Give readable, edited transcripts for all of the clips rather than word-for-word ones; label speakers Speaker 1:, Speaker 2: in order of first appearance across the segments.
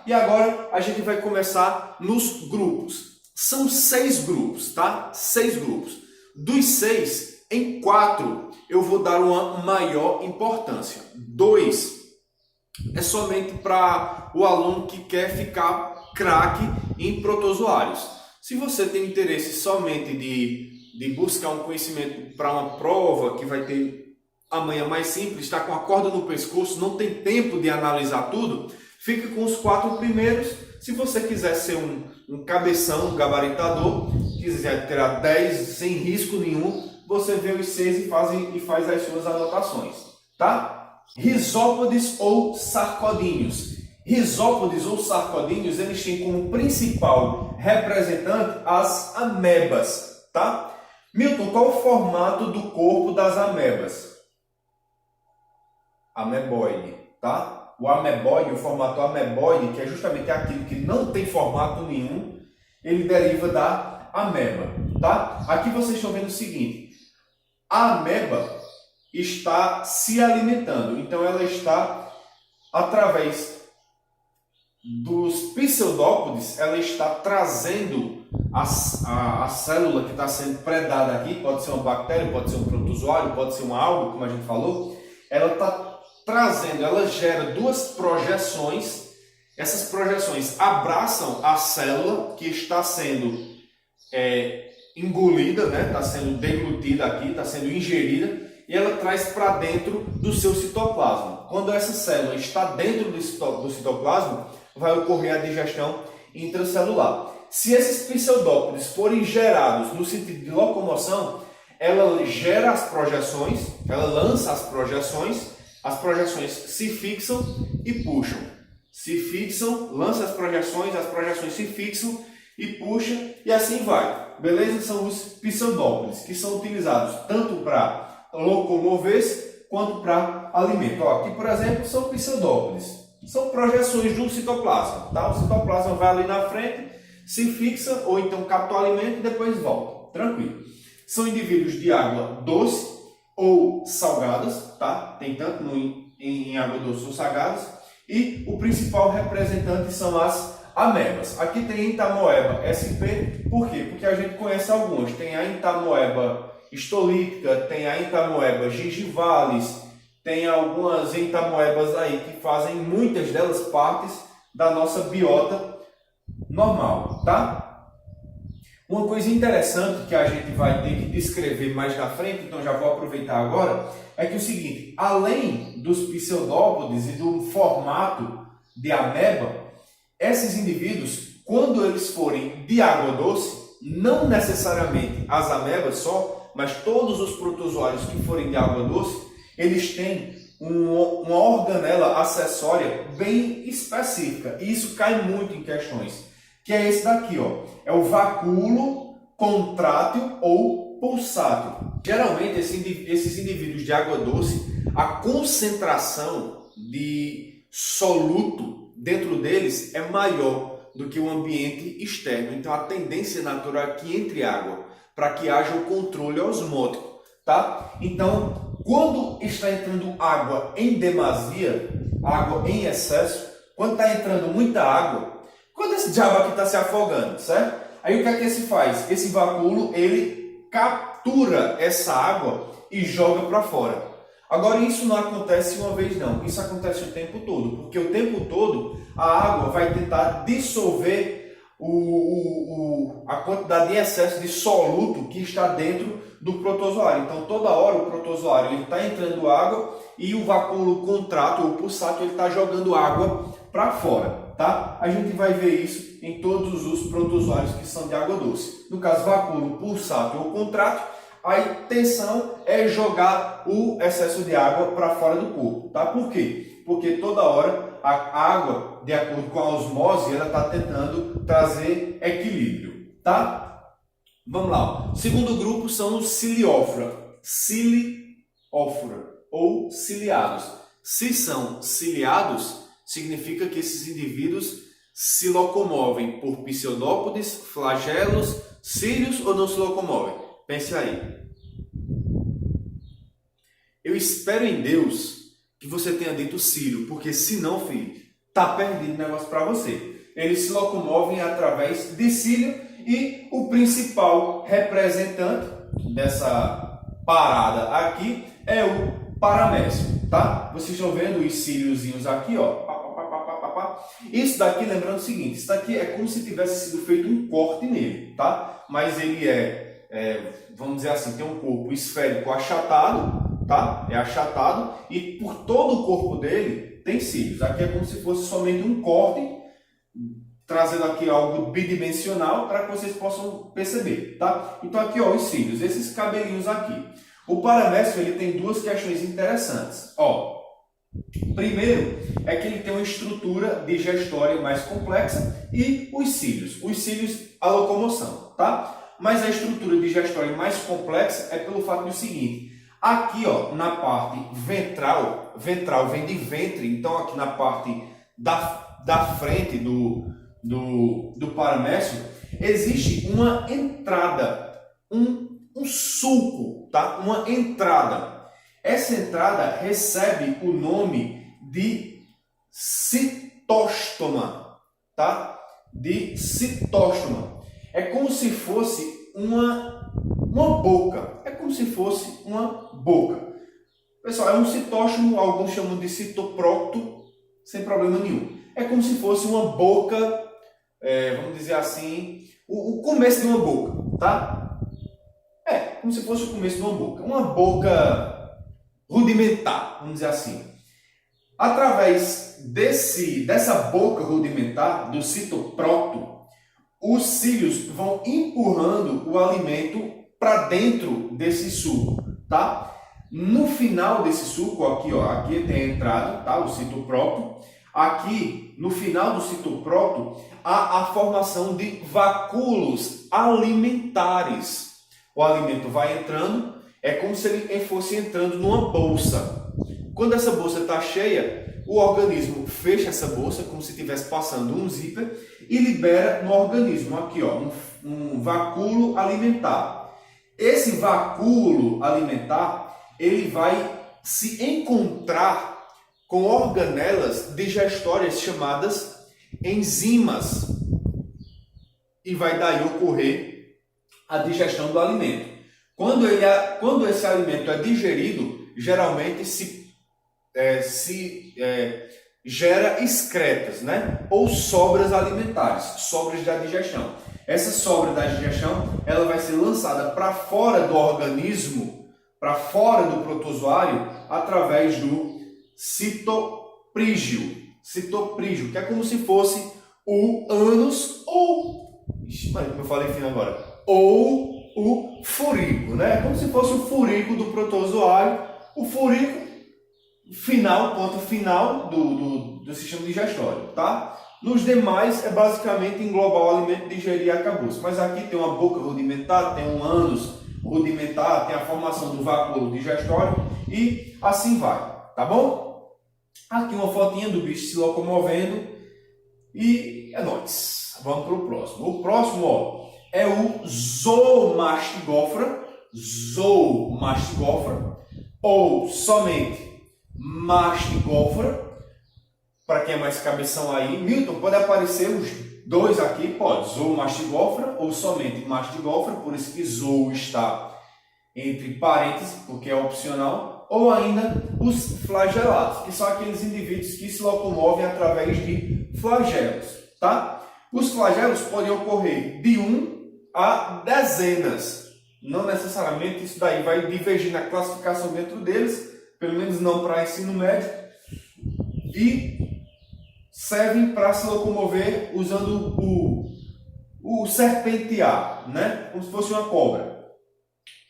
Speaker 1: E agora a gente vai começar nos grupos. São 6 grupos, tá? 6 grupos. Dos 6, em 4 eu vou dar uma maior importância. 2 é somente para o aluno que quer ficar craque em protozoários. Se você tem interesse somente de buscar um conhecimento para uma prova que vai ter amanhã mais simples, está com a corda no pescoço, não tem tempo de analisar tudo, fique com os 4 primeiros. Se você quiser ser um cabeção, um gabaritador, quiser tirar 10 sem risco nenhum, você vê os 6 e faz as suas anotações, tá? Risópodes ou sarcodíneos. Risópodes ou sarcodíneos, eles têm como principal representante as amebas, tá? Milton, qual o formato do corpo das amebas? Ameboide, tá? O ameboide, o formato ameboide, que é justamente aquilo que não tem formato nenhum, ele deriva da ameba, tá? Aqui vocês estão vendo o seguinte, a ameba está se alimentando, então ela está, através dos pseudópodes, ela está trazendo a célula que está sendo predada aqui, pode ser uma bactéria, pode ser um protozoário, pode ser uma alga, como a gente falou, ela está trazendo, ela gera 2 projeções, essas projeções abraçam a célula que está sendo engolida, né? Está sendo deglutida aqui, está sendo ingerida, e ela traz para dentro do seu citoplasma. Quando essa célula está dentro do citoplasma, vai ocorrer a digestão intracelular. Se esses pseudópodes forem gerados no sentido de locomoção, ela gera as projeções, ela lança as projeções se fixam e puxam. Se fixam, lança as projeções se fixam e puxam, e assim vai. Beleza? São os pseudópodes, que são utilizados tanto para locomover-se quanto para alimento. Ó, aqui, por exemplo, são pseudópodes. São projeções do citoplasma. Tá? O citoplasma vai ali na frente, se fixa, ou então capta o alimento e depois volta. Tranquilo. São indivíduos de água doce ou salgadas, tá? Tem tanto em água doce ou salgadas. E o principal representante são as amebas. Aqui tem Entamoeba sp, por quê? Porque a gente conhece algumas. Tem a Entamoeba histolítica, tem a Entamoeba gingivalis, tem algumas entamoebas aí que fazem, muitas delas, partes da nossa biota normal, tá? Uma coisa interessante que a gente vai ter que descrever mais na frente, então já vou aproveitar agora, é que o seguinte, além dos pseudópodes e do formato de ameba, esses indivíduos, quando eles forem de água doce, não necessariamente as amebas só, mas todos os protozoários que forem de água doce, eles têm uma organela acessória bem específica, e isso cai muito em questões, que é esse daqui, ó, é o vacúolo contrátil ou pulsátil. Geralmente esses indivíduos de água doce, a concentração de soluto dentro deles é maior do que o ambiente externo, então a tendência natural é que entre água, para que haja o controle osmótico, tá? Então, quando está entrando água em demasia, água em excesso, quando está entrando muita água, quando esse diabo aqui está se afogando, certo? Aí o que é que se faz? Esse vacúolo, ele captura essa água e joga para fora. Agora, isso não acontece uma vez não, isso acontece o tempo todo, porque o tempo todo a água vai tentar dissolver a quantidade de excesso de soluto que está dentro do protozoário. Então, toda hora o protozoário está entrando água e o vacúolo contrátil ou pulsátil está jogando água para fora, tá? A gente vai ver isso em todos os protozoários que são de água doce. No caso, vacúolo, pulsátil ou contrátil, a intenção é jogar o excesso de água para fora do corpo, tá? Por quê? Porque toda hora a água, de acordo com a osmose, ela está tentando trazer equilíbrio, tá? Vamos lá. O segundo grupo são os ciliófora. Ciliófora ou ciliados. Se são ciliados, significa que esses indivíduos se locomovem por pseudópodes, flagelos, cílios ou não se locomovem? Pense aí. Eu espero em Deus que você tenha dito cílio, porque se não, filho, tá perdido o negócio para você. Eles se locomovem através de cílio e o principal representante dessa parada aqui é o paramécio, tá? Vocês estão vendo os cíliozinhos aqui, ó. Isso daqui, lembrando o seguinte, isso daqui é como se tivesse sido feito um corte nele, tá? Mas ele vamos dizer assim, tem um corpo esférico achatado, tá? É achatado e por todo o corpo dele tem cílios. Aqui é como se fosse somente um corte, trazendo aqui algo bidimensional para que vocês possam perceber, tá? Então aqui, ó, os cílios, esses cabelinhos aqui. O paramécio, ele tem duas questões interessantes, ó. Primeiro é que ele tem uma estrutura digestória mais complexa e os cílios, a locomoção, tá? Mas a estrutura digestória mais complexa é pelo fato do seguinte, aqui, ó, na parte ventral vem de ventre, então aqui na parte da frente do paramécio existe uma entrada, um sulco, tá? Uma entrada. Essa entrada recebe o nome de citóstoma, tá? De citóstoma. É como se fosse uma boca. É como se fosse uma boca. Pessoal, é um citóstomo, alguns chamam de citoprocto, sem problema nenhum. É como se fosse uma boca, vamos dizer assim, o começo de uma boca, tá? É, como se fosse o começo de uma boca. Uma boca rudimentar, vamos dizer assim. Através dessa boca rudimentar, do citoprocto, os cílios vão empurrando o alimento para dentro desse suco, tá? No final desse suco, aqui, ó, aqui tem a entrada, tá? O citoprocto. Aqui, no final do citoprocto, há a formação de vacúolos alimentares. O alimento vai entrando, é como se ele fosse entrando numa bolsa. Quando essa bolsa está cheia, o organismo fecha essa bolsa, como se estivesse passando um zíper, e libera no organismo, aqui, ó, um vacúolo alimentar. Esse vacúolo alimentar, ele vai se encontrar com organelas digestórias chamadas enzimas. E vai daí ocorrer a digestão do alimento. Quando esse alimento é digerido, geralmente gera excretas, né? Ou sobras alimentares, sobras da digestão. Essa sobra da digestão, ela vai ser lançada para fora do organismo, para fora do protozoário, através do citoprígio, que é como se fosse o ânus ou, eu falei fino agora, ou o furículo, né? É como se fosse o furículo do protozoário, o furículo final, ponto final do sistema digestório, tá? Nos demais é basicamente englobar o alimento, digerir e acabou-se. Mas aqui tem uma boca rudimentar, tem um ânus rudimentar, tem a formação do vacúolo digestório e assim vai, tá bom? Aqui uma fotinha do bicho se locomovendo e é nóis. Vamos para o próximo. O próximo, ó, é o zoomastigófora, ou somente mastigófora, para quem é mais cabeção aí. Milton, pode aparecer os dois aqui, pode, zoomastigófora ou somente mastigófora, por isso que zoo está entre parênteses, porque é opcional, ou ainda os flagelados, que são aqueles indivíduos que se locomovem através de flagelos, tá? Os flagelos podem ocorrer de 1 a dezenas. Não necessariamente isso daí vai divergir na classificação dentro deles, pelo menos não para ensino médio, e servem para se locomover usando o serpentear, né? Como se fosse uma cobra.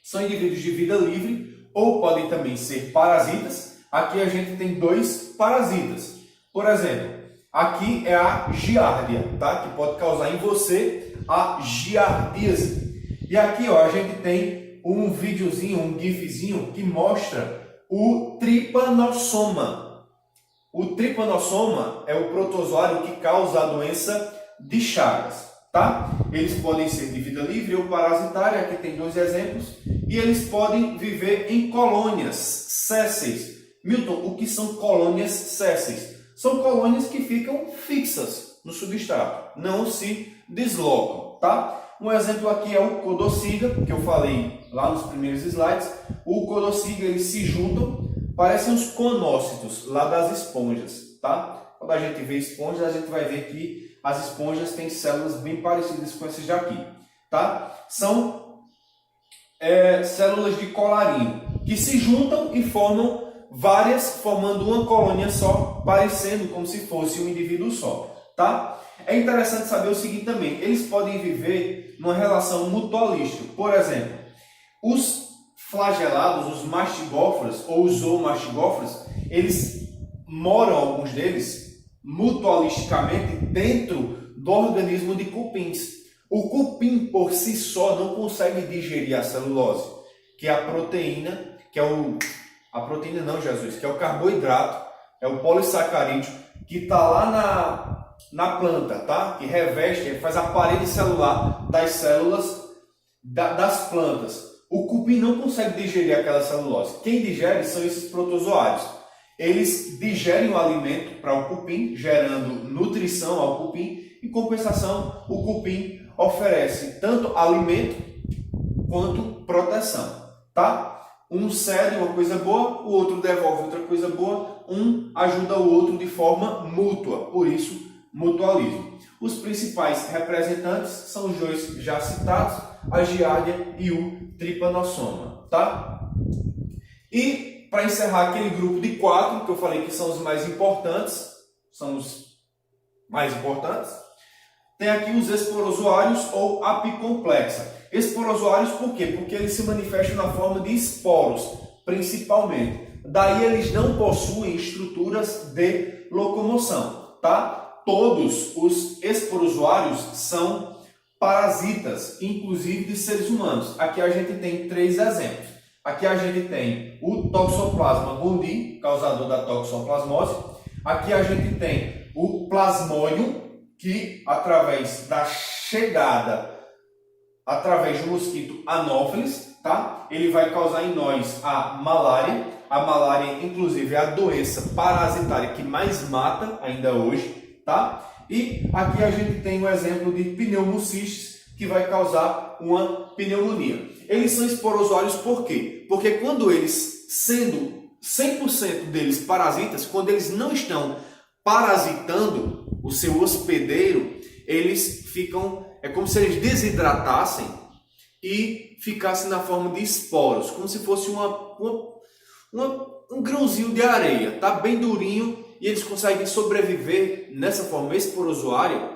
Speaker 1: São indivíduos de vida livre ou podem também ser parasitas. Aqui a gente tem dois parasitas. Por exemplo, aqui é a giardia, tá? Que pode causar em você a giardíase. E aqui, ó, a gente tem um videozinho, um gifzinho que mostra o tripanossoma. O tripanossoma é o protozoário que causa a doença de Chagas, tá? Eles podem ser de vida livre ou parasitária, aqui tem dois exemplos, e eles podem viver em colônias sésseis. Milton, o que são colônias sésseis? são colônias que ficam fixas no substrato, não se deslocam, tá? Um exemplo aqui é o Codociga, que eu falei lá nos primeiros slides. O Codociga, eles se juntam, parecem os conócitos lá das esponjas, tá? Quando a gente vê esponjas, a gente vai ver que as esponjas têm células bem parecidas com essas daqui, tá? São células de colarinho, que se juntam e formam várias, formando uma colônia só, parecendo como se fosse um indivíduo só, tá? É interessante saber o seguinte também, eles podem viver numa relação mutualística. Por exemplo, os flagelados, os mastigóforos ou os zoomastigóforos, eles moram, alguns deles, mutualisticamente dentro do organismo de cupins. O cupim por si só não consegue digerir a celulose, que é a proteína, que é o... A proteína não, Jesus, que é o carboidrato, é o polissacarídeo, que está lá na planta, tá? Que reveste, faz a parede celular das células das plantas. O cupim não consegue digerir aquela celulose. Quem digere são esses protozoários. Eles digerem o alimento para o cupim, gerando nutrição ao cupim. Em compensação, o cupim oferece tanto alimento quanto proteção, tá? Um cede uma coisa boa, o outro devolve outra coisa boa, um ajuda o outro de forma mútua, por isso mutualismo. Os principais representantes são os dois já citados, a giardia e o trypanosoma, tá? E para encerrar aquele grupo de 4, que eu falei que são os mais importantes, tem aqui os esporozoários ou apicomplexa. Esporozoários por quê? Porque eles se manifestam na forma de esporos, principalmente. Daí eles não possuem estruturas de locomoção, tá? Todos os esporozoários são parasitas, inclusive de seres humanos. Aqui a gente tem 3 exemplos. Aqui a gente tem o Toxoplasma gondii, causador da toxoplasmose. Aqui a gente tem o Plasmodium, que através da chegada, através do mosquito Anopheles, tá? Ele vai causar em nós a malária. A malária, inclusive, é a doença parasitária que mais mata ainda hoje, tá? E aqui a gente tem um exemplo de pneumocistes, que vai causar uma pneumonia. Eles são esporozoários por quê? Porque quando eles, sendo 100% deles parasitas, quando eles não estão parasitando o seu hospedeiro, eles ficam, é como se eles desidratassem e ficassem na forma de esporos, como se fosse um grãozinho de areia, tá bem durinho, e eles conseguem sobreviver nessa forma esporozoária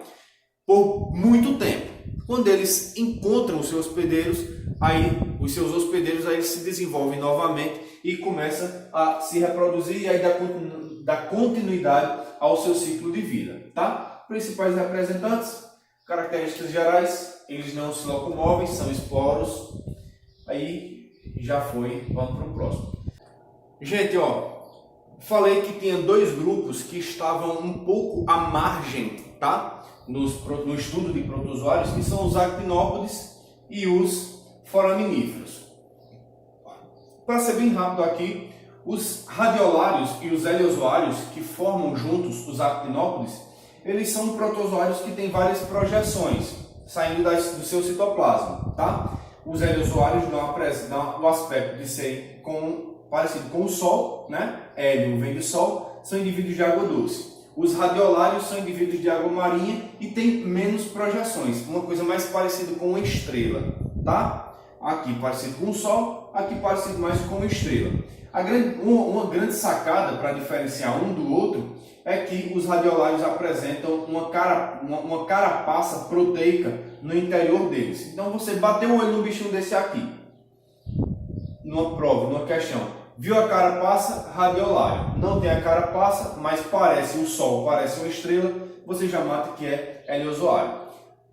Speaker 1: por muito tempo. Quando eles encontram os seus hospedeiros, aí os seus hospedeiros aí se desenvolvem novamente e começam a se reproduzir e aí dá continuidade ao seu ciclo de vida, tá? Principais representantes, características gerais, eles não se locomovem, são esporos. Aí já foi, vamos para o próximo. Gente, ó, falei que tinha 2 grupos que estavam um pouco à margem, tá? No estudo de protozoários, que são os actinópodes e os foraminíferos. Para ser bem rápido aqui, os radiolários e os heliozoários, que formam juntos os actinópodes, eles são protozoários que têm várias projeções saindo do seu citoplasma, tá? Os heliozoários dão o aspecto de serem parecido com o Sol, né? Hélio vem do Sol, são indivíduos de água doce. Os radiolários são indivíduos de água marinha e têm menos projeções, uma coisa mais parecida com uma estrela, tá? Aqui parecido com o Sol, aqui parecido mais com uma estrela. Uma grande sacada para diferenciar um do outro é que os radiolários apresentam uma carapaça proteica no interior deles. Então você bateu o olho num bichinho desse aqui, numa prova, numa questão, viu a carapaça? Radiolário. Não tem a carapaça, mas parece o Sol, parece uma estrela, você já mata que é heliozoário.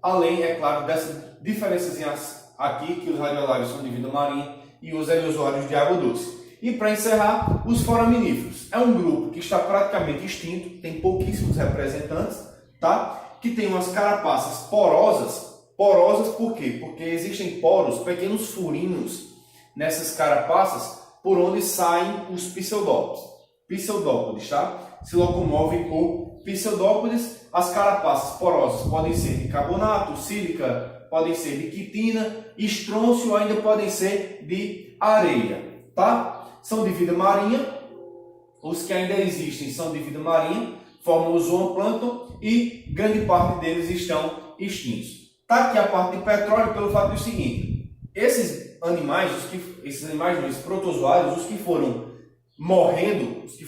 Speaker 1: Além, é claro, dessas diferenças aqui, que os radiolários são de vida marinha e os heliozoários de água doce. E para encerrar, os foraminíferos. É um grupo que está praticamente extinto, tem pouquíssimos representantes, tá? Que tem umas carapaças porosas. Porosas por quê? Porque existem poros, pequenos furinhos nessas carapaças, por onde saem os pseudópodos. pseudópodes, tá? Se locomovem por pseudópodes. As carapaças porosas podem ser de carbonato, sílica, podem ser de quitina, estrôncio ainda podem ser de areia, tá? São de vida marinha, os que ainda existem são de vida marinha, formam o zooplâncton e grande parte deles estão extintos. Tá aqui a parte de petróleo pelo fato do seguinte, esses animais, esses protozoários, os que foram morrendo, os que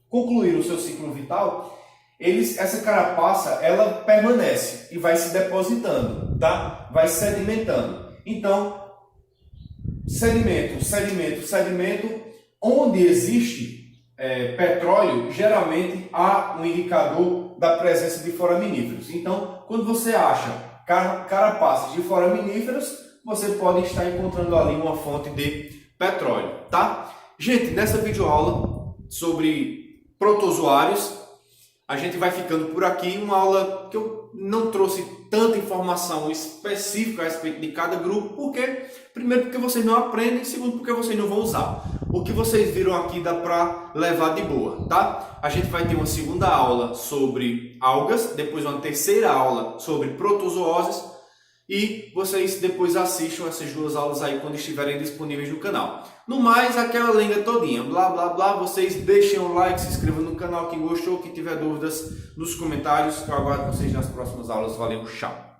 Speaker 1: concluíram o seu ciclo vital, essa carapaça, ela permanece e vai se depositando, tá? Vai sedimentando. Então, sedimento, onde existe petróleo, geralmente há um indicador da presença de foraminíferos. Então, quando você acha carapaças de foraminíferos, você pode estar encontrando ali uma fonte de petróleo, tá? Gente, nessa videoaula sobre protozoários, a gente vai ficando por aqui. Uma aula que eu não trouxe tanta informação específica a respeito de cada grupo, primeiro porque vocês não aprendem, segundo porque vocês não vão usar. O que vocês viram aqui dá para levar de boa, tá? A gente vai ter uma segunda aula sobre algas, depois uma terceira aula sobre protozooses, e vocês depois assistam essas duas aulas aí quando estiverem disponíveis no canal. No mais, aquela lenga todinha, blá blá blá, vocês deixem um like, se inscrevam no canal quem gostou, quem tiver dúvidas nos comentários, eu aguardo vocês nas próximas aulas. Valeu, tchau!